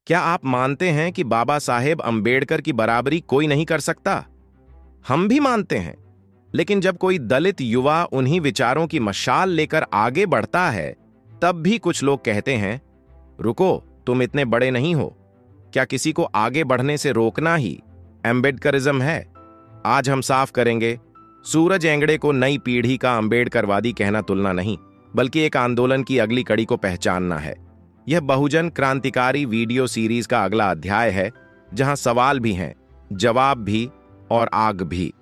क्या आप मानते हैं कि बाबा साहेब अंबेडकर की बराबरी कोई नहीं कर सकता? हम भी मानते हैं, लेकिन जब कोई दलित युवा उन्हीं विचारों की मशाल लेकर आगे बढ़ता है, तब भी कुछ लोग कहते हैं, रुको, तुम इतने बड़े नहीं हो। क्या किसी को आगे बढ़ने से रोकना ही अंबेडकरिज्म है? आज हम साफ करेंगे, सूरज एंगड़े को नई पीढ़ी का अंबेडकरवादी कहना तुलना नहीं, बल्कि एक आंदोलन की अगली कड़ी को पहचानना है। यह बहुजन क्रांतिकारी वीडियो सीरीज का अगला अध्याय है, जहां सवाल भी हैं, जवाब भी और आग भी।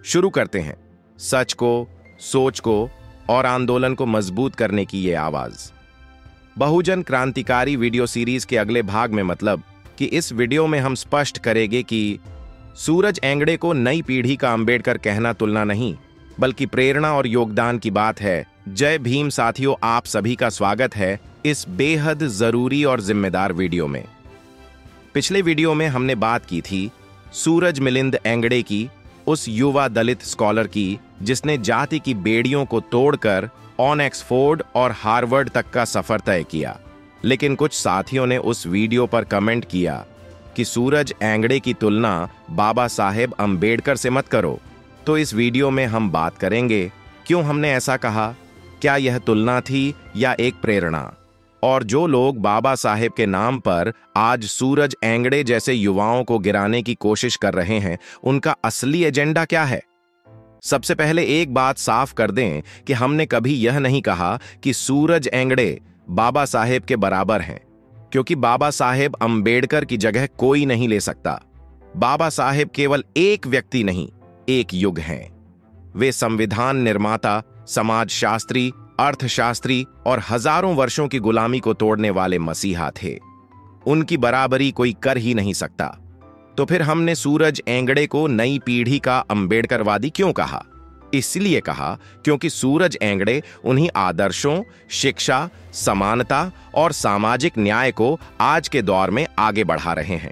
शुरू करते हैं सच को, सोच को और आंदोलन को मजबूत करने की ये आवाज। बहुजन क्रांतिकारी वीडियो सीरीज के अगले भाग में मतलब कि इस वीडियो में हम स्पष्ट करेंगे कि सूरज एंगड़े को नई पीढ़ी का अंबेडकर कहना तुलना नहीं, बल्कि प्रेरणा और योगदान की बात है। जय भीम साथियों, आप सभी का स्वागत है इस बेहद जरूरी और जिम्मेदार वीडियो में। पिछले वीडियो में हमने बात की थी सूरज मिलिंद एंगड़े की, उस युवा दलित स्कॉलर की जिसने जाति की बेड़ियों को तोड़कर ऑक्सफोर्ड और हार्वर्ड तक का सफर तय किया। लेकिन कुछ साथियों ने उस वीडियो पर कमेंट किया कि सूरज एंगड़े की तुलना बाबा साहेब अंबेडकर से मत करो। तो इस वीडियो में हम बात करेंगे क्यों हमने ऐसा कहा, क्या यह तुलना थी या एक प्रेरणा, और जो लोग बाबा साहेब के नाम पर आज सूरज एंगड़े जैसे युवाओं को गिराने की कोशिश कर रहे हैं, उनका असली एजेंडा क्या है। सबसे पहले एक बात साफ कर दें कि हमने कभी यह नहीं कहा कि सूरज एंगड़े बाबा साहेब के बराबर हैं, क्योंकि बाबा साहेब अंबेडकर की जगह कोई नहीं ले सकता। बाबा साहेब केवल एक व्यक्ति नहीं, एक युग हैं। वे संविधान निर्माता, समाजशास्त्री, अर्थशास्त्री और हजारों वर्षों की गुलामी को तोड़ने वाले मसीहा थे। उनकी बराबरी कोई कर ही नहीं सकता। तो फिर हमने सूरज एंगड़े को नई पीढ़ी का अंबेडकरवादी क्यों कहा? इसलिए कहा क्योंकि सूरज एंगड़े उन्हीं आदर्शों, शिक्षा, समानता और सामाजिक न्याय को आज के दौर में आगे बढ़ा रहे हैं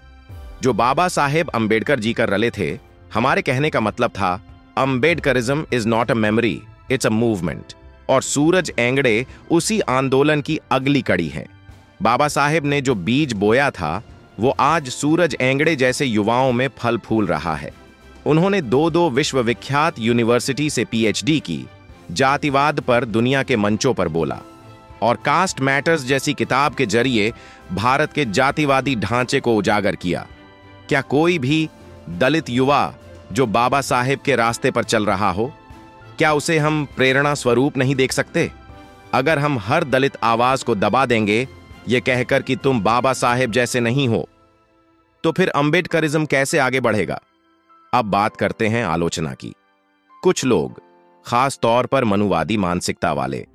जो बाबा साहेब अंबेडकर जी कर रले थे। हमारे कहने का मतलब था, Ambedkarism is not a memory, it's a movement. और सूरज एंगड़े उसी आंदोलन की अगली कड़ी है। बाबा साहेब ने जो बीज बोया था, वो आज सूरज एंगड़े जैसे युवाओं में फल फूल रहा है। उन्होंने दो विश्वविख्यात यूनिवर्सिटी से पीएचडी की, जातिवाद पर दुनिया के मंचों पर बोला और कास्ट मैटर्स जैसी किताब के जरिए भारत के जातिवादी ढांचे को उजागर किया। क्या कोई भी दलित युवा जो बाबा साहेब के रास्ते पर चल रहा हो, क्या उसे हम प्रेरणा स्वरूप नहीं देख सकते? अगर हम हर दलित आवाज को दबा देंगे ये कहकर कि तुम बाबा साहेब जैसे नहीं हो, तो फिर अंबेडकरिज्म कैसे आगे बढ़ेगा? अब बात करते हैं आलोचना की। कुछ लोग, खास तौर पर मनुवादी मानसिकता वाले,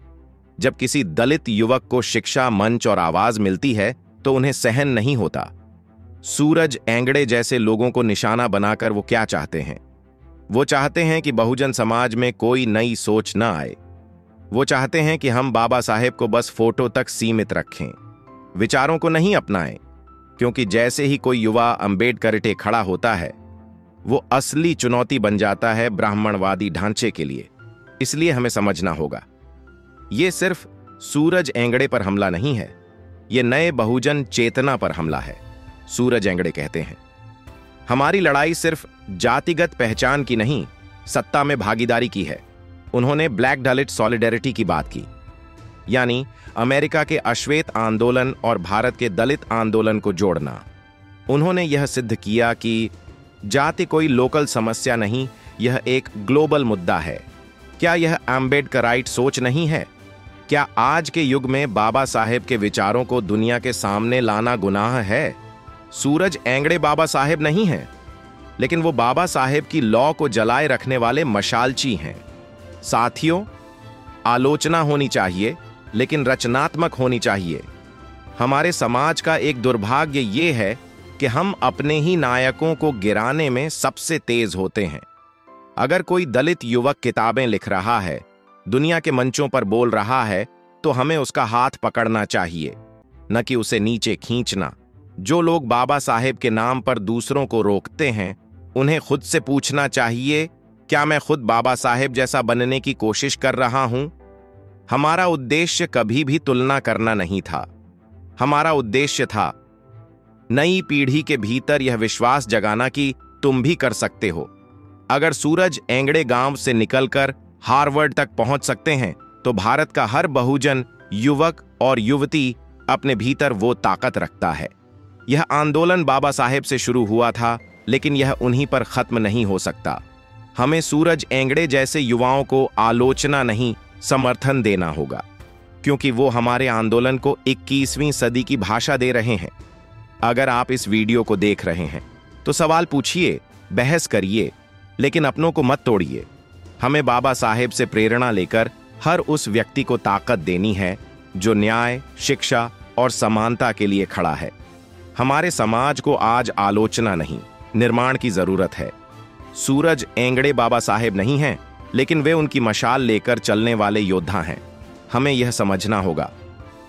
जब किसी दलित युवक को शिक्षा, मंच और आवाज मिलती है तो उन्हें सहन नहीं होता। सूरज एंगड़े जैसे लोगों को निशाना बनाकर वो क्या चाहते हैं? वो चाहते हैं कि बहुजन समाज में कोई नई सोच न आए। वो चाहते हैं कि हम बाबा साहेब को बस फोटो तक सीमित रखें, विचारों को नहीं अपनाएं, क्योंकि जैसे ही कोई युवा अंबेडकरिटे खड़ा होता है, वो असली चुनौती बन जाता है ब्राह्मणवादी ढांचे के लिए। इसलिए हमें समझना होगा, ये सिर्फ सूरज एंगड़े पर हमला नहीं है, ये नए बहुजन चेतना पर हमला है। सूरज एंगड़े कहते हैं, हमारी लड़ाई सिर्फ जातिगत पहचान की नहीं, सत्ता में भागीदारी की है। उन्होंने ब्लैक दलित सॉलिडेरिटी की बात की, यानी अमेरिका के अश्वेत आंदोलन और भारत के दलित आंदोलन को जोड़ना। उन्होंने यह सिद्ध किया कि जाति कोई लोकल समस्या नहीं, यह एक ग्लोबल मुद्दा है। क्या यह अंबेडकराइट सोच नहीं है? क्या आज के युग में बाबा साहेब के विचारों को दुनिया के सामने लाना गुनाह है? सूरज एंगड़े बाबा साहेब नहीं हैं, लेकिन वो बाबा साहेब की लौ को जलाए रखने वाले मशालची हैं। साथियों, आलोचना होनी चाहिए, लेकिन रचनात्मक होनी चाहिए। हमारे समाज का एक दुर्भाग्य ये है कि हम अपने ही नायकों को गिराने में सबसे तेज होते हैं। अगर कोई दलित युवक किताबें लिख रहा है, दुनिया के मंचों पर बोल रहा है, तो हमें उसका हाथ पकड़ना चाहिए, न कि उसे नीचे खींचना। जो लोग बाबा साहेब के नाम पर दूसरों को रोकते हैं, उन्हें खुद से पूछना चाहिए, क्या मैं खुद बाबा साहेब जैसा बनने की कोशिश कर रहा हूं? हमारा उद्देश्य कभी भी तुलना करना नहीं था। हमारा उद्देश्य था नई पीढ़ी के भीतर यह विश्वास जगाना कि तुम भी कर सकते हो। अगर सूरज एंगड़े गांव से निकलकर हार्वर्ड तक पहुंच सकते हैं तो भारत का हर बहुजन, युवक और युवती अपने भीतर वो ताकत रखता है। यह आंदोलन बाबा साहेब से शुरू हुआ था, लेकिन यह उन्हीं पर खत्म नहीं हो सकता। हमें सूरज एंगड़े जैसे युवाओं को आलोचना नहीं, समर्थन देना होगा, क्योंकि वो हमारे आंदोलन को 21वीं सदी की भाषा दे रहे हैं। अगर आप इस वीडियो को देख रहे हैं तो सवाल पूछिए, बहस करिए, लेकिन अपनों को मत तोड़िए। हमें बाबा साहेब से प्रेरणा लेकर हर उस व्यक्ति को ताकत देनी है जो न्याय, शिक्षा और समानता के लिए खड़ा है। हमारे समाज को आज आलोचना नहीं, निर्माण की जरूरत है। सूरज एंगड़े बाबा साहेब नहीं हैं, लेकिन वे उनकी मशाल लेकर चलने वाले योद्धा हैं। हमें यह समझना होगा,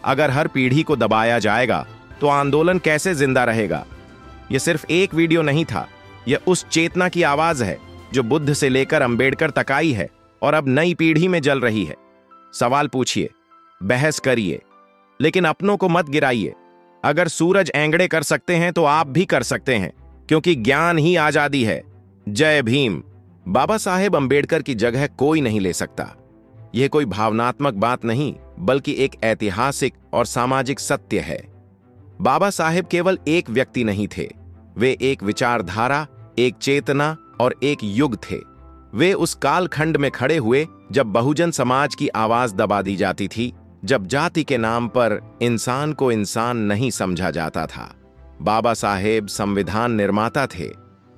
अगर हर पीढ़ी को दबाया जाएगा तो आंदोलन कैसे जिंदा रहेगा। यह सिर्फ एक वीडियो नहीं था, यह उस चेतना की आवाज है जो बुद्ध से लेकर अंबेडकर तक आई है और अब नई पीढ़ी में जल रही है। सवाल पूछिए, बहस करिए, लेकिन अपनों को मत गिराइए। अगर सूरज एंगड़े कर सकते हैं तो आप भी कर सकते हैं, क्योंकि ज्ञान ही आजादी है। जय भीम। बाबा साहेब अंबेडकर की जगह कोई नहीं ले सकता। यह कोई भावनात्मक बात नहीं, बल्कि एक ऐतिहासिक और सामाजिक सत्य है। बाबा साहेब केवल एक व्यक्ति नहीं थे, वे एक विचारधारा, एक चेतना और एक युग थे। वे उस कालखंड में खड़े हुए जब बहुजन समाज की आवाज दबा दी जाती थी, जब जाति के नाम पर इंसान को इंसान नहीं समझा जाता था। बाबा साहेब संविधान निर्माता थे,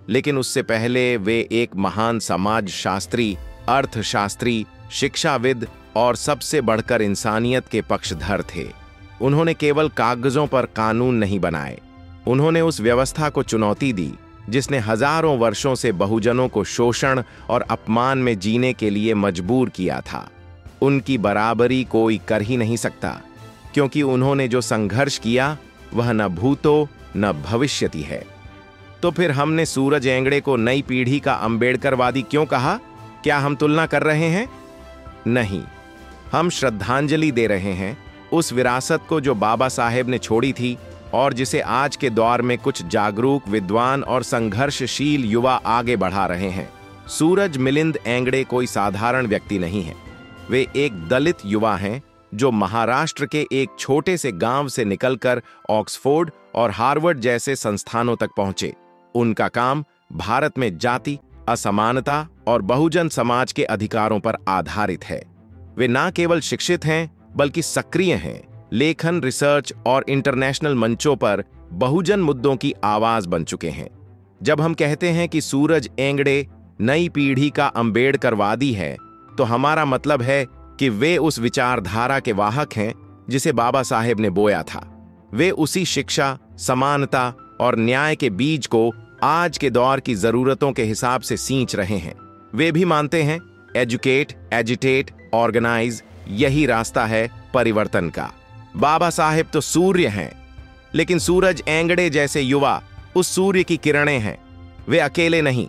लेकिन उससे पहले वे एक महान समाज शास्त्री, अर्थशास्त्री, शिक्षाविद और सबसे बढ़कर इंसानियत के पक्षधर थे। उन्होंने केवल कागजों पर कानून नहीं बनाए, उन्होंने उस व्यवस्था को चुनौती दी जिसने हजारों वर्षों से बहुजनों को शोषण और अपमान में जीने के लिए मजबूर किया था। उनकी बराबरी कोई कर ही नहीं सकता, क्योंकि उन्होंने जो संघर्ष किया वह न भूतो न भविष्यति है। तो फिर हमने सूरज एंगड़े को नई पीढ़ी का अंबेडकरवादी क्यों कहा? क्या हम तुलना कर रहे हैं? नहीं, हम श्रद्धांजलि दे रहे हैं उस विरासत को जो बाबा साहेब ने छोड़ी थी और जिसे आज के दौर में कुछ जागरूक, विद्वान और संघर्षशील युवा आगे बढ़ा रहे हैं। सूरज मिलिंद एंगड़े कोई साधारण व्यक्ति नहीं है। वे एक दलित युवा हैं जो महाराष्ट्र के एक छोटे से गांव से निकलकर ऑक्सफोर्ड और हार्वर्ड जैसे संस्थानों तक पहुंचे। उनका काम भारत में जाति, असमानता और बहुजन समाज के अधिकारों पर आधारित है। वे न केवल शिक्षित हैं, बल्कि सक्रिय हैं। लेखन, रिसर्च और इंटरनेशनल मंचों पर बहुजन मुद्दों की आवाज बन चुके हैं। जब हम कहते हैं कि सूरज एंगड़े नई पीढ़ी का अंबेडकरवादी है, तो हमारा मतलब है कि वे उस विचारधारा के वाहक हैं जिसे बाबा साहेब ने बोया था। वे उसी शिक्षा, समानता और न्याय के बीज को आज के दौर की जरूरतों के हिसाब से सींच रहे हैं। वे भी मानते हैं एजुकेट, एजिटेट, ऑर्गेनाइज, यही रास्ता है परिवर्तन का। बाबा साहेब तो सूर्य हैं, लेकिन सूरज एंगड़े जैसे युवा उस सूर्य की किरणें हैं। वे अकेले नहीं,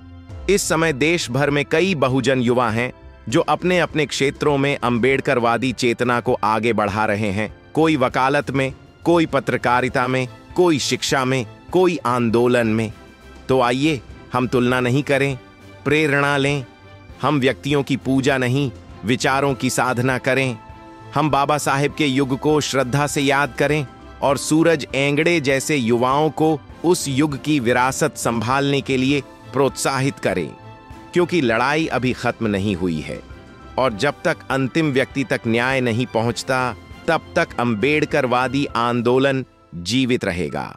इस समय देश भर में कई बहुजन युवा हैं जो अपने अपने क्षेत्रों में अंबेडकरवादी चेतना को आगे बढ़ा रहे हैं। कोई वकालत में, कोई पत्रकारिता में, कोई शिक्षा में, कोई आंदोलन में। तो आइए हम तुलना नहीं करें, प्रेरणा लें। हम व्यक्तियों की पूजा नहीं, विचारों की साधना करें। हम बाबा साहेब के युग को श्रद्धा से याद करें और सूरज एंगड़े जैसे युवाओं को उस युग की विरासत संभालने के लिए प्रोत्साहित करें, क्योंकि लड़ाई अभी खत्म नहीं हुई है और जब तक अंतिम व्यक्ति तक न्याय नहीं पहुंचता, तब तक अंबेडकरवादी आंदोलन जीवित रहेगा।